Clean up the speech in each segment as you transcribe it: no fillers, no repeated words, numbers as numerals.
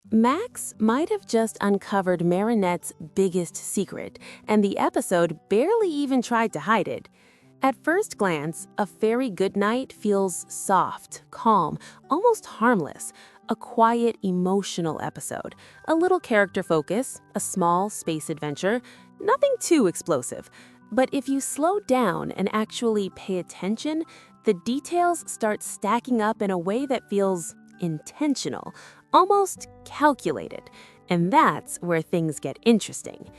Max might have just uncovered Marinette's biggest secret, and the episode barely even tried to hide it. At first glance, A Fairy Goodnight feels soft, calm, almost harmless, a quiet, emotional episode, a little character focus, a small space adventure, nothing too explosive. But if you slow down and actually pay attention, the details start stacking up in a way that feels intentional, almost calculated. And that's where things get interesting.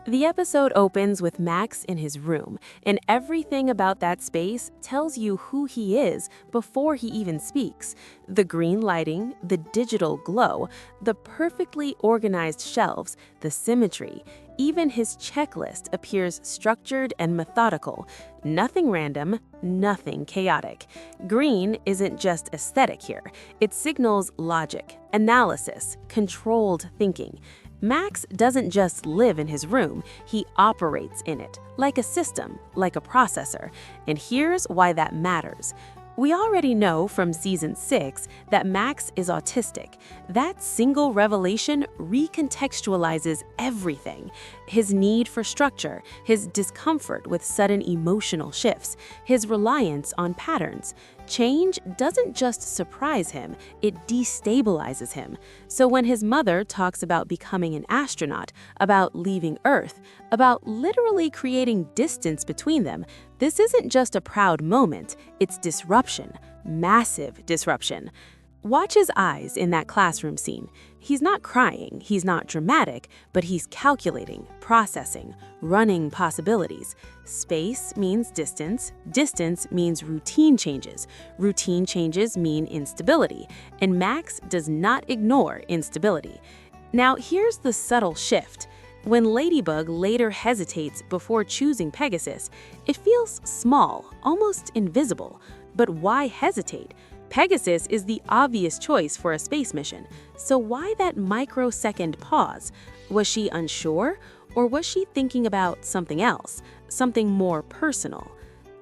The episode opens with Max in his room, and everything about that space tells you who he is before he even speaks. The green lighting, the digital glow, the perfectly organized shelves, the symmetry. Even his checklist appears structured and methodical. Nothing random, nothing chaotic. Green isn't just aesthetic here. It signals logic, analysis, controlled thinking. Max doesn't just live in his room, he operates in it, like a system, like a processor. And here's why that matters. We already know from season 6 that Max is autistic. That single revelation recontextualizes everything. His need for structure, his discomfort with sudden emotional shifts, his reliance on patterns. Change doesn't just surprise him, it destabilizes him. So when his mother talks about becoming an astronaut, about leaving Earth, about literally creating distance between them, this isn't just a proud moment, it's disruption, massive disruption. Watch his eyes in that classroom scene. He's not crying, he's not dramatic, but he's calculating, processing, running possibilities. Space means distance, distance means routine changes mean instability, and Max does not ignore instability. Now here's the subtle shift. When Ladybug later hesitates before choosing Pegasus, it feels small, almost invisible. But why hesitate? Pegasus is the obvious choice for a space mission, so why that microsecond pause? Was she unsure, or was she thinking about something else, something more personal?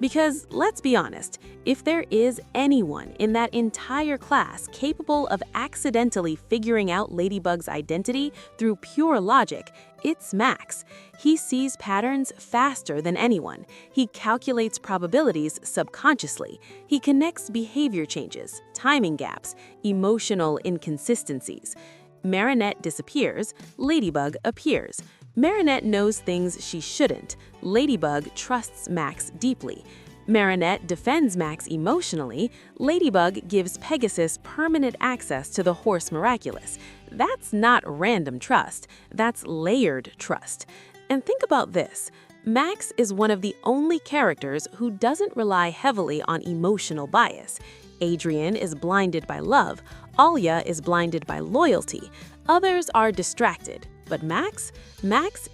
Because let's be honest, if there is anyone in that entire class capable of accidentally figuring out Ladybug's identity through pure logic, it's Max. He sees patterns faster than anyone. He calculates probabilities subconsciously. He connects behavior changes, timing gaps, emotional inconsistencies. Marinette disappears, Ladybug appears. Marinette knows things she shouldn't. Ladybug trusts Max deeply. Marinette defends Max emotionally. Ladybug gives Pegasus permanent access to the horse Miraculous. That's not random trust, that's layered trust. And think about this. Max is one of the only characters who doesn't rely heavily on emotional bias. Adrian is blinded by love. Alia is blinded by loyalty. Others are distracted. But Max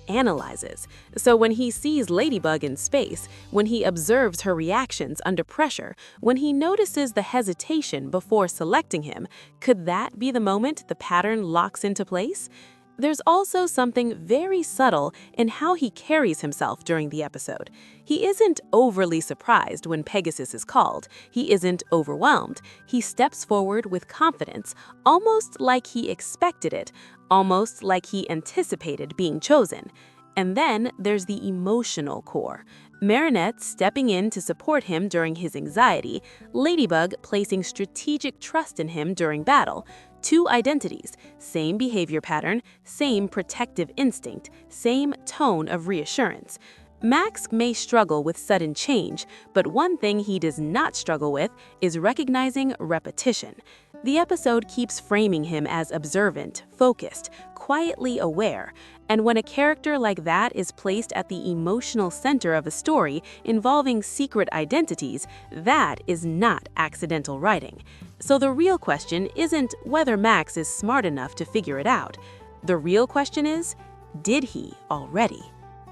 analyzes. So when he sees Ladybug in space, when he observes her reactions under pressure, when he notices the hesitation before selecting him, could that be the moment the pattern locks into place? There's also something very subtle in how he carries himself during the episode. He isn't overly surprised when Pegasus is called. He isn't overwhelmed. He steps forward with confidence, almost like he expected it, almost like he anticipated being chosen. And then there's the emotional core. Marinette stepping in to support him during his anxiety, Ladybug placing strategic trust in him during battle. Two identities, same behavior pattern, same protective instinct, same tone of reassurance. Max may struggle with sudden change, but one thing he does not struggle with is recognizing repetition. The episode keeps framing him as observant, focused, quietly aware. And when a character like that is placed at the emotional center of a story involving secret identities, that is not accidental writing. So the real question isn't whether Max is smart enough to figure it out. The real question is, did he already?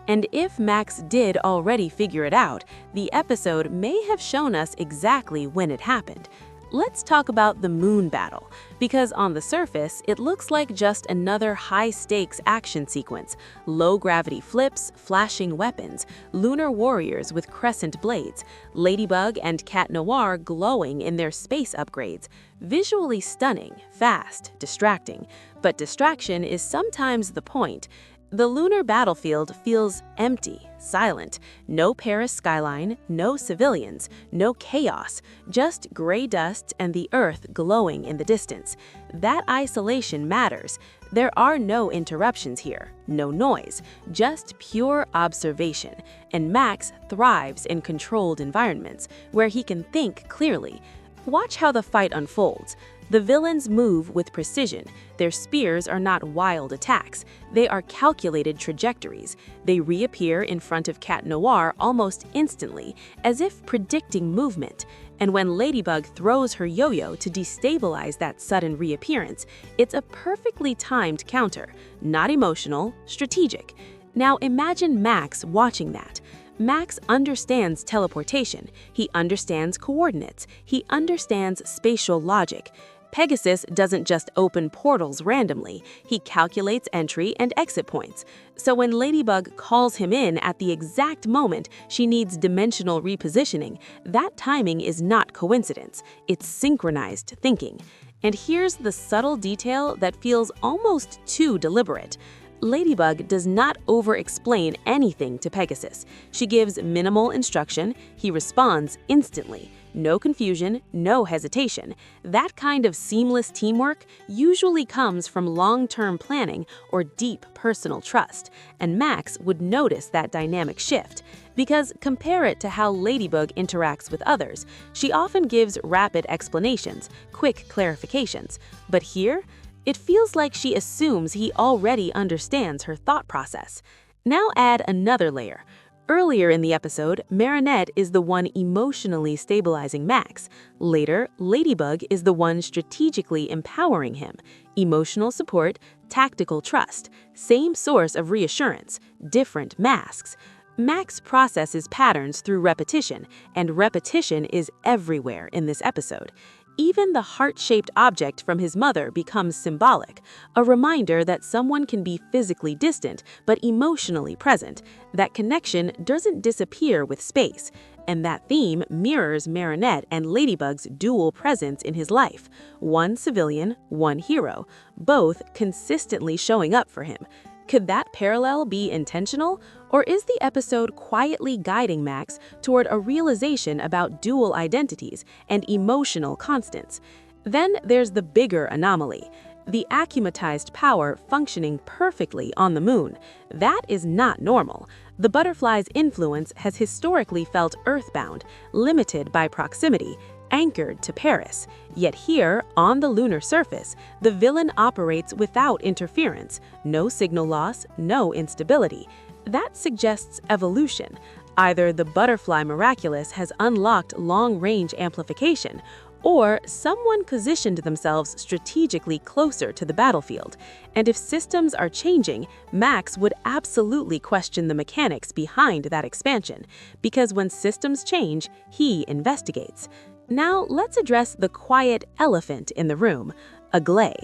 And if Max did already figure it out, the episode may have shown us exactly when it happened. let's talk about the moon battle, because on the surface, it looks like just another high-stakes action sequence. Low-gravity flips, flashing weapons, lunar warriors with crescent blades, Ladybug and Cat Noir glowing in their space upgrades. Visually stunning, fast, distracting. But distraction is sometimes the point. The lunar battlefield feels empty, silent. No Paris skyline, no civilians, no chaos, just gray dust and the Earth glowing in the distance. That isolation matters. There are no interruptions here, no noise, just pure observation. And Max thrives in controlled environments, where he can think clearly. Watch how the fight unfolds. The villains move with precision. Their spears are not wild attacks. They are calculated trajectories. They reappear in front of Cat Noir almost instantly, as if predicting movement. And when Ladybug throws her yo-yo to destabilize that sudden reappearance, it's a perfectly timed counter. Not emotional, strategic. Now imagine Max watching that. Max understands teleportation. He understands coordinates. He understands spatial logic. Pegasus doesn't just open portals randomly. He calculates entry and exit points. So when Ladybug calls him in at the exact moment she needs dimensional repositioning, that timing is not coincidence. It's synchronized thinking. And here's the subtle detail that feels almost too deliberate. Ladybug does not over-explain anything to Pegasus. She gives minimal instruction. He responds instantly. No confusion, no hesitation. That kind of seamless teamwork usually comes from long-term planning or deep personal trust, and Max would notice that dynamic shift. Because compare it to how Ladybug interacts with others. She often gives rapid explanations, quick clarifications. But here, it feels like she assumes he already understands her thought process. Now add another layer. Earlier in the episode, Marinette is the one emotionally stabilizing Max. Later, Ladybug is the one strategically empowering him. Emotional support, tactical trust, same source of reassurance, different masks. Max processes patterns through repetition, and repetition is everywhere in this episode. Even the heart-shaped object from his mother becomes symbolic, a reminder that someone can be physically distant but emotionally present. That connection doesn't disappear with space. And that theme mirrors Marinette and Ladybug's dual presence in his life. One civilian, one hero, both consistently showing up for him. Could that parallel be intentional? Or is the episode quietly guiding Max toward a realization about dual identities and emotional constants? Then there's the bigger anomaly. The akumatized power functioning perfectly on the moon. That is not normal. The butterfly's influence has historically felt earthbound, limited by proximity, anchored to Paris. Yet here, on the lunar surface, the villain operates without interference, no signal loss, no instability. That suggests evolution. Either the butterfly Miraculous has unlocked long-range amplification, or someone positioned themselves strategically closer to the battlefield. And if systems are changing, Max would absolutely question the mechanics behind that expansion, because when systems change, he investigates. Now let's address the quiet elephant in the room, Aglaé.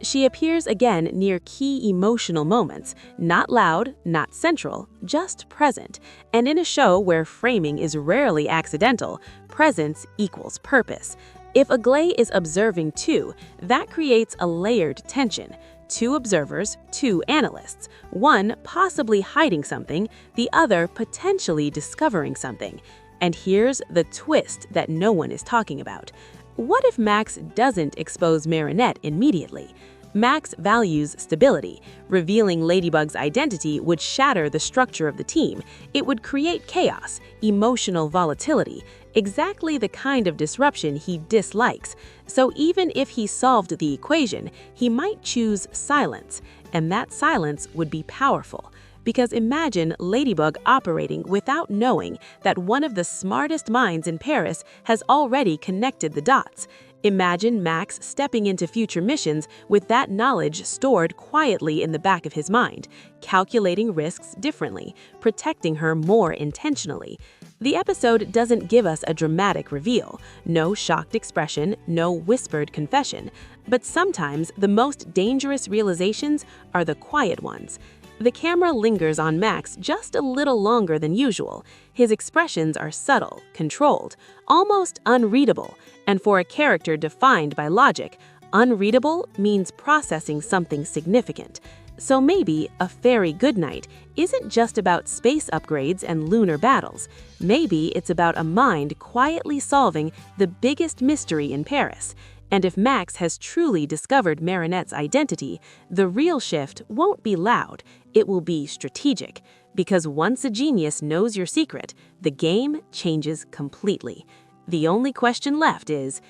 She appears again near key emotional moments, not loud, not central, just present. And in a show where framing is rarely accidental, presence equals purpose. If Aglaé is observing too, that creates a layered tension. Two observers, two analysts, one possibly hiding something, the other potentially discovering something. And here's the twist that no one is talking about. What if Max doesn't expose Marinette immediately? Max values stability. Revealing Ladybug's identity would shatter the structure of the team. It would create chaos, emotional volatility, exactly the kind of disruption he dislikes. So even if he solved the equation, he might choose silence, and that silence would be powerful. Because imagine Ladybug operating without knowing that one of the smartest minds in Paris has already connected the dots. Imagine Max stepping into future missions with that knowledge stored quietly in the back of his mind, calculating risks differently, protecting her more intentionally. The episode doesn't give us a dramatic reveal, no shocked expression, no whispered confession, but sometimes the most dangerous realizations are the quiet ones. The camera lingers on Max just a little longer than usual. His expressions are subtle, controlled, almost unreadable, and for a character defined by logic, unreadable means processing something significant. So maybe A Fairy Goodnight isn't just about space upgrades and lunar battles. Maybe it's about a mind quietly solving the biggest mystery in Paris. And if Max has truly discovered Marinette's identity, the real shift won't be loud, it will be strategic. Because once a genius knows your secret, the game changes completely. The only question left is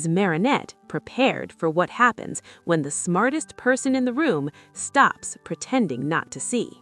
Marinette prepared for what happens when the smartest person in the room stops pretending not to see?